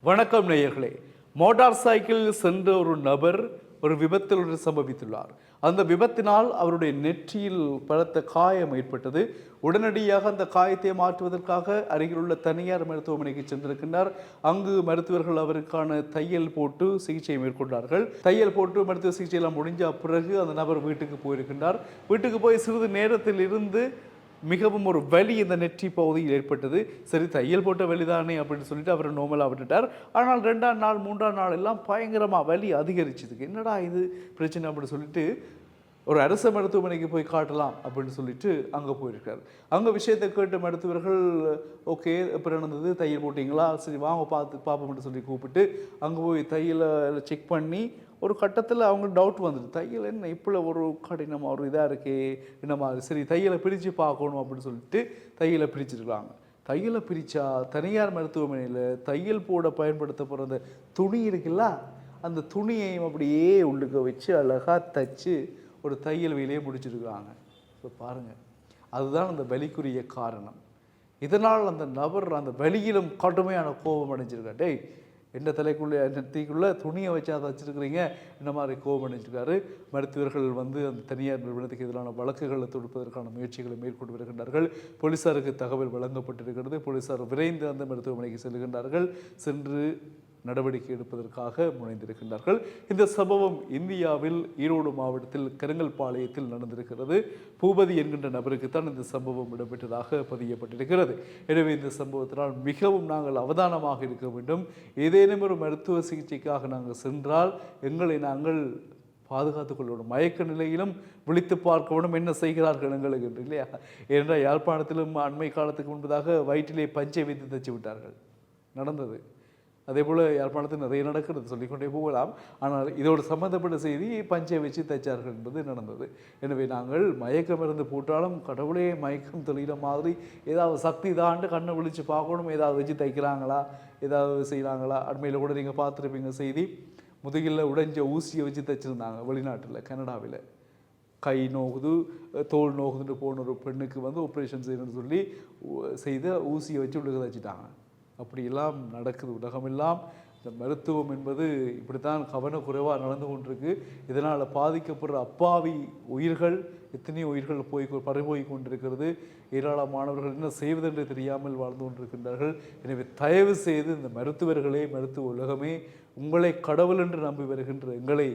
வணக்கம் நேயர்களே. மோட்டார் சைக்கிளில் சென்ற ஒரு நபர் ஒரு விபத்தில் சம்பவித்துள்ளார். அந்த விபத்தினால் அவருடைய நெற்றியில் பலத்த காயம் ஏற்பட்டது. உடனடியாக அந்த காயத்தை மாற்றுவதற்காக அருகிலுள்ள தனியார் மருத்துவமனைக்கு சென்றிருக்கின்றார். அங்கு மருத்துவர்கள் அவருக்கான தையல் போட்டு சிகிச்சை மேற்கொண்டார்கள். தையல் போட்டு மருத்துவ சிகிச்சையெல்லாம் முடிஞ்ச பிறகு அந்த நபர் வீட்டுக்கு போயிருக்கின்றார். வீட்டுக்கு போய் சிறிது நேரத்தில் இருந்து மிகவும் ஒரு வலி இந்த நெற்றி பகுதியில் ஏற்பட்டது. சரி, தையல் போட்ட வலிதானே அப்படின்னு சொல்லிட்டு அவர் நோமலாக விட்டுட்டார். ஆனால் 2ஆம் நாள் 3ஆம் நாள் எல்லாம் பயங்கரமாக வலி அதிகரிச்சதுக்கு என்னடா இது பிரச்சனை அப்படின்னு சொல்லிட்டு ஒரு அரசு மருத்துவமனைக்கு போய் காட்டலாம் அப்படின்னு சொல்லிட்டு அங்கே போயிருக்காரு. அங்கே விஷயத்தை கேட்ட மருத்துவர்கள் ஓகே இப்போ நடந்தது, தையல் போட்டிங்களா, சரி வாங்க பார்ப்போம்னு சொல்லி கூப்பிட்டு அங்கே போய் தையலை செக் பண்ணி ஒரு கட்டத்தில் அவங்க டவுட் வந்துட்டு, தையல் என்ன இப்படி ஒரு கடினமாக ஒரு இதாக இருக்கே என்ன மாதிரி, சரி தையலை பிரித்து பார்க்கணும் அப்படின்னு சொல்லிட்டு தையலை பிரிச்சுருக்காங்க. தையலை பிரித்தா தனியார் மருத்துவமனையில் தையல் போட பயன்படுத்த போகிற அந்த துணி இருக்குல்ல, அந்த துணியையும் அப்படியே உள்ளுக்க வச்சு அழகாக தைச்சு ஒரு தையல் வேலையை முடிச்சிருக்காங்க. ஸோ பாருங்கள், அதுதான் அந்த வலிக்குரிய காரணம். இதனால் அந்த நபர் அந்த வலியிலும் கடுமையான கோபம் அடைஞ்சிருக்கார். டேய், எந்த தலைக்குள்ளே நெத்திக்குள்ளே துணியை வச்சு அதை வச்சுருக்கிறீங்க, இந்த மாதிரி கோபம் அடைஞ்சிருக்காரு. மருத்துவர்கள் வந்து அந்த தனியார் நிறுவனத்துக்கு எதிரான வழக்குகளை தொடுப்பதற்கான முயற்சிகளை மேற்கொண்டு வருகின்றார்கள். போலீஸாருக்கு தகவல் வழங்கப்பட்டிருக்கிறது. போலீஸார் விரைந்து அந்த மருத்துவமனைக்கு செல்கின்றார்கள். சென்று நடவடிக்கை எடுப்பதற்காக முனைந்திருக்கின்றார்கள். இந்த சம்பவம் இந்தியாவில் ஈரோடு மாவட்டத்தில் கருங்கல்பாளையத்தில் நடந்திருக்கிறது. பூபதி என்கின்ற நபருக்குத்தான் இந்த சம்பவம் இடம்பெற்றதாக பதியப்பட்டிருக்கிறது. எனவே இந்த சம்பவத்தினால் மிகவும் நாங்கள் அவதானமாக இருக்க வேண்டும். ஏதேனும் ஒரு மருத்துவ சிகிச்சைக்காக நாங்கள் சென்றால் எங்களை நாங்கள் பாதுகாத்துக் கொள்ளணும். மயக்க நிலையிலும் விழித்து பார்க்கணும் என்ன செய்கிறார்கள் எங்களுக்கு என்று, இல்லையா? ஏனென்றால் யாழ்ப்பாணத்திலும் அண்மை காலத்துக்கு முன்பதாக வயிற்றிலே பஞ்சை வைத்து தச்சு விட்டார்கள், நடந்தது. அதே போல் யாழ்ப்பாணத்தில் நிறைய நடக்கிறது, சொல்லிக்கொண்டே போகலாம். ஆனால் இதோடு சம்பந்தப்பட்ட செய்தி பஞ்சை வச்சு தைச்சார்கள் என்பது நடந்தது. எனவே நாங்கள் மயக்கம் இருந்து போட்டாலும் கடவுளே மயக்கம் தெளிகிற மாதிரி ஏதாவது சக்தி தாண்டு கண்ணை விழித்து பார்க்கணும். ஏதாவது வச்சு தைக்கிறாங்களா, ஏதாவது செய்கிறாங்களா? அண்மையில் கூட நீங்கள் பார்த்துருப்பீங்க செய்தி, முதுகில் உடைஞ்ச ஊசியை வச்சு தைச்சிருந்தாங்க வெளிநாட்டில், கனடாவில். கை நோகுது, தோல் நோகுதுன்னு போன ஒரு பெண்ணுக்கு வந்து ஆப்ரேஷன் செய்யணும்னு சொல்லி செய்த ஊசியை வச்சு உள்ளுக்கு தைச்சிட்டாங்க. அப்படியெல்லாம் நடக்குது உலகமெல்லாம். இந்த மருத்துவம் என்பது இப்படித்தான் கவனக்குறைவாக நடந்து கொண்டிருக்கு. இதனால் பாதிக்கப்படுற அப்பாவி உயிர்கள், எத்தனையோ உயிர்கள் பறிபோய் கொண்டிருக்கிறது. ஏராளமானவர்கள் என்ன செய்வதென்று தெரியாமல் வாழ்ந்து கொண்டிருக்கின்றார்கள். எனவே தயவு செய்து இந்த மருத்துவர்களே, மருத்துவ உலகமே, உங்களை கடவுள் என்று நம்பி வருகின்ற எங்களை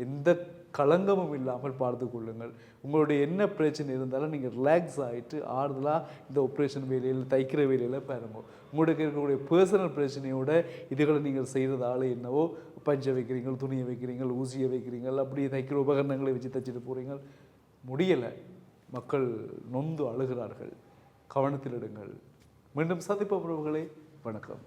எந்த களங்கமும் இல்லாமல் பார்த்து கொள்ளுங்கள். உங்களுடைய என்ன பிரச்சனை இருந்தாலும் நீங்கள் ரிலாக்ஸ் ஆகிட்டு ஆறுதலாக இந்த ஆப்ரேஷன் வேலையில், தைக்கிற வேலையில் பாருங்க. உங்களுக்கு இருக்கக்கூடிய பர்சனல் பிரச்சனையோட இதுகளை நீங்கள் செய்கிறதால என்னவோ பஞ்சை வைக்கிறீங்க, துணியை வைக்கிறீங்க, ஊசியை வைக்கிறீங்க, அப்படியே தைக்கிற உபகரணங்களை வச்சு தைச்சிட்டு போகிறீங்க, முடியலை. மக்கள் நொந்து அழுகிறார்கள். கவனத்தில் எடுங்கள். மீண்டும் சந்திப்பவர்களே, வணக்கம்.